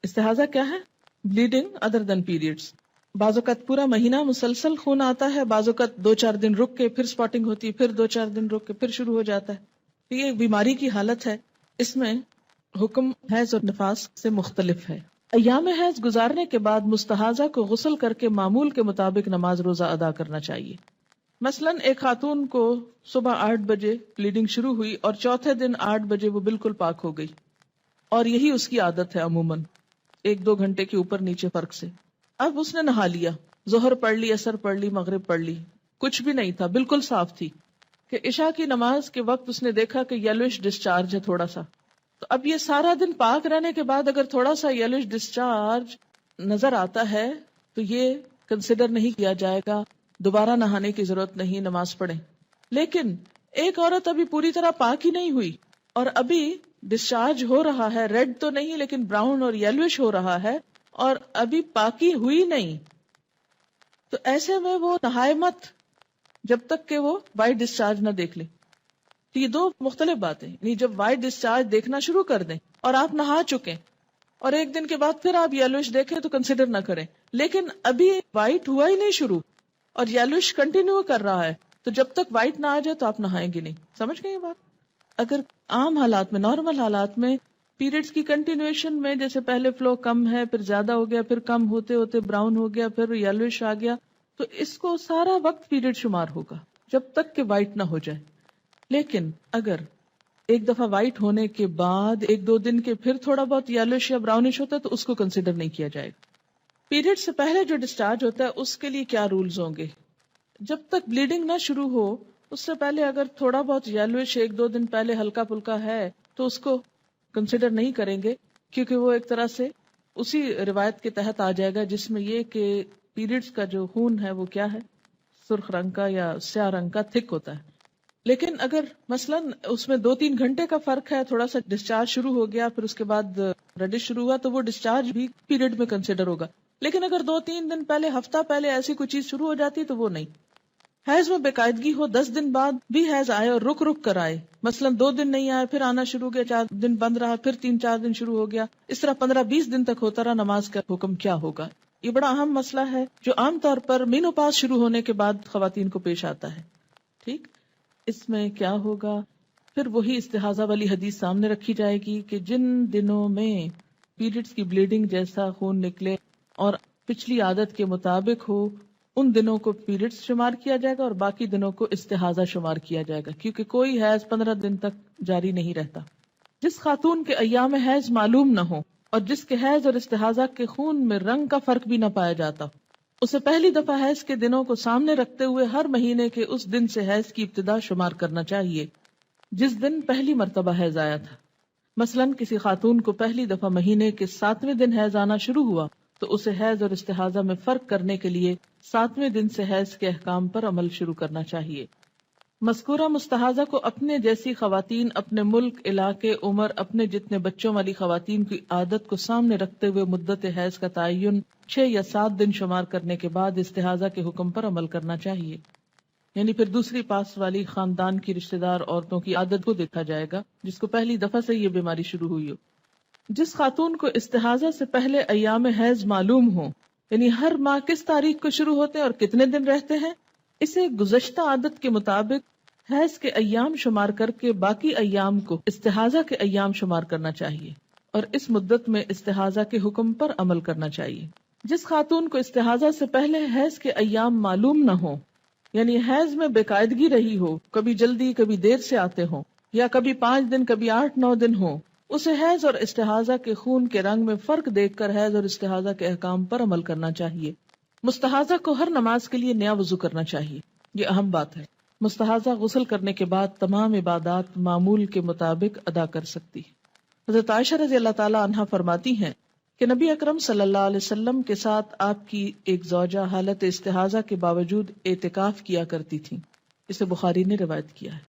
استحاضہ کیا ہے؟ Bleeding other دین periods. بعض اوقات پورا مہینہ مسلسل خون آتا ہے، بعض اوقات 2-4 دن رک کے پھر سپاٹنگ ہوتی ہے، پھر 2-4 دن رک کے پھر شروع ہو جاتا ہے. یہ ایک بیماری کی حالت ہے. اس میں حکم حیض اور نفاس سے مختلف ہے. ایام حیض گزارنے کے بعد مستحاضہ کو غسل کر کے معمول کے مطابق نماز روزہ ادا کرنا چاہیے. مثلا ایک خاتون کو صبح 8 بجے بلیڈنگ شروع ہوئی اور چوتھے دن 8 بجے وہ بالکل پاک ہو گئی، اور یہی اس کی عادت ہے عموماً 1-2 گھنٹے کے اوپر نیچے فرق سے. اب اس نے نہا لیا، ظہر پڑھ لی، عصر پڑھ لی، مغرب پڑھ لی، کچھ بھی نہیں تھا، بالکل صاف تھی کہ عشاء کی نماز کے وقت اس نے دیکھا کہ یلوش ڈسچارج ہے تھوڑا سا. تو اب یہ سارا دن پاک رہنے کے بعد اگر تھوڑا سا یلوش ڈسچارج نظر آتا ہے تو یہ کنسیڈر نہیں کیا جائے گا، دوبارہ نہانے کی ضرورت نہیں، نماز پڑھیں. لیکن ایک عورت ابھی پوری طرح پاک ہی نہیں ہوئی اور ابھی ڈسچارج ہو رہا ہے، ریڈ تو نہیں لیکن براؤن اور یلوش ہو رہا ہے، اور ابھی پاکی ہوئی نہیں، تو ایسے میں وہ نہائے مت جب تک کہ وہ وائٹ ڈسچارج نہ دیکھ لے. تو یہ دو مختلف باتیں، یعنی جب وائٹ ڈسچارج دیکھنا شروع کر دیں اور آپ نہا چکے اور ایک دن کے بعد پھر آپ یلوش دیکھیں تو کنسیڈر نہ کریں. لیکن ابھی وائٹ ہوا ہی نہیں شروع اور یلوش کنٹینیو کر رہا ہے، تو جب تک وائٹ نہ آ جائے تو آپ نہائیں گے نہیں. سمجھ گئے یہ بات؟ اگر عام حالات میں، نارمل حالات میں پیریڈز کی کنٹینویشن میں جیسے پہلے فلو کم ہے، پھر زیادہ ہو گیا، پھر کم ہوتے ہوتے براؤن ہو گیا، پھر یلوش آ گیا، تو اس کو سارا وقت پیریڈ شمار ہوگا جب تک کہ وائٹ نہ ہو جائے. لیکن اگر ایک دفعہ وائٹ ہونے کے بعد 1-2 دن کے پھر تھوڑا بہت یلوش یا براؤنش ہوتا ہے تو اس کو کنسیڈر نہیں کیا جائے گا. پیریڈ سے پہلے جو ڈسچارج ہوتا ہے اس کے لیے کیا رولز ہوں گے؟ جب تک بلیڈنگ نہ شروع ہو اس سے پہلے اگر تھوڑا بہت یلوش 1-2 دن پہلے ہلکا پھلکا ہے تو اس کو کنسیڈر نہیں کریں گے، کیونکہ وہ ایک طرح سے اسی روایت کے تحت آ جائے گا جس میں یہ کہ پیریڈز کا جو خون ہے وہ کیا ہے، سرخ رنگ کا یا سیاہ رنگ کا، تھک ہوتا ہے. لیکن اگر مثلا اس میں 2-3 گھنٹے کا فرق ہے، تھوڑا سا ڈسچارج شروع ہو گیا پھر اس کے بعد ریڈش شروع ہوا تو وہ ڈسچارج بھی پیریڈ میں کنسیڈر ہوگا. لیکن اگر 2-3 دن پہلے، ہفتہ پہلے ایسی کوئی چیز شروع ہو جاتی تو وہ نہیں. حیض میں باقاعدگی ہو، 10 دن بعد بھی حیض آئے اور رک رک کر آئے، مثلا 2 دن نہیں آئے پھر آنا شروع ہو گیا، 4 دن بند رہا پھر 3-4 دن شروع ہو گیا، اس طرح 15-20 دن تک ہوتا رہا، نماز کا حکم کیا ہوگا؟ یہ بڑا اہم مسئلہ ہے جو عام طور پر مینوپاز شروع ہونے کے بعد خواتین کو پیش آتا ہے. ٹھیک، اس میں کیا ہوگا؟ پھر وہی استحاضہ والی حدیث سامنے رکھی جائے گی کہ جن دنوں میں پیریڈز کی بلیڈنگ جیسا خون نکلے اور پچھلی عادت کے مطابق ہو ان دنوں کو پیریڈز شمار کیا جائے گا اور باقی دنوں کو استحاضہ شمار کیا جائے گا، کیونکہ کوئی حیض 15 دن تک جاری نہیں رہتا. جس خاتون کے ایام حیض معلوم نہ ہو اور جس کے حیض اور استحاضہ کے خون میں رنگ کا فرق بھی نہ پایا جاتا، اسے پہلی دفعہ حیض کے دنوں کو سامنے رکھتے ہوئے ہر مہینے کے اس دن سے حیض کی ابتدا شمار کرنا چاہیے جس دن پہلی مرتبہ حیض آیا تھا. مثلا کسی خاتون کو پہلی دفعہ مہینے کے 7ویں دن حیض آنا شروع ہوا تو اسے حیض اور استحاضہ میں فرق کرنے کے لیے 7ویں دن سے حیض کے احکام پر عمل شروع کرنا چاہیے. مذکورہ مستحاضہ کو اپنے جیسی خواتین، اپنے ملک، علاقے، عمر، اپنے جتنے بچوں والی خواتین کی عادت کو سامنے رکھتے ہوئے مدت حیض کا تعین 6 یا 7 دن شمار کرنے کے بعد استحاضہ کے حکم پر عمل کرنا چاہیے. یعنی پھر دوسری پاس والی خاندان کی رشتہ دار عورتوں کی عادت کو دیکھا جائے گا جس کو پہلی دفعہ سے یہ بیماری شروع ہوئی ہو. جس خاتون کو استحاضہ سے پہلے ایام حیض معلوم ہو، یعنی ہر ماہ کس تاریخ کو شروع ہوتے ہیں اور کتنے دن رہتے ہیں، اسے گزشتہ عادت کے مطابق حیض کے ایام شمار کر کے باقی ایام کو استحاضہ کے ایام شمار کرنا چاہیے اور اس مدت میں استحاضہ کے حکم پر عمل کرنا چاہیے. جس خاتون کو استحاضہ سے پہلے حیض کے ایام معلوم نہ ہو، یعنی حیض میں بے قاعدگی رہی ہو، کبھی جلدی کبھی دیر سے آتے ہوں یا کبھی 5 دن کبھی 8-9 دن ہو، اسے حیض اور استحاضہ کے خون کے رنگ میں فرق دیکھ کر حیض اور استحاضہ کے احکام پر عمل کرنا چاہیے. مستحاضہ کو ہر نماز کے لیے نیا وضو کرنا چاہیے، یہ اہم بات ہے. مستحاضہ غسل کرنے کے بعد تمام عبادات معمول کے مطابق ادا کر سکتی. حضرت عائشہ رضی اللہ تعالی عنہا فرماتی ہیں کہ نبی اکرم صلی اللہ علیہ وسلم کے ساتھ آپ کی ایک زوجہ حالت استحاضہ کے باوجود اعتکاف کیا کرتی تھی. اسے بخاری نے روایت کیا ہے.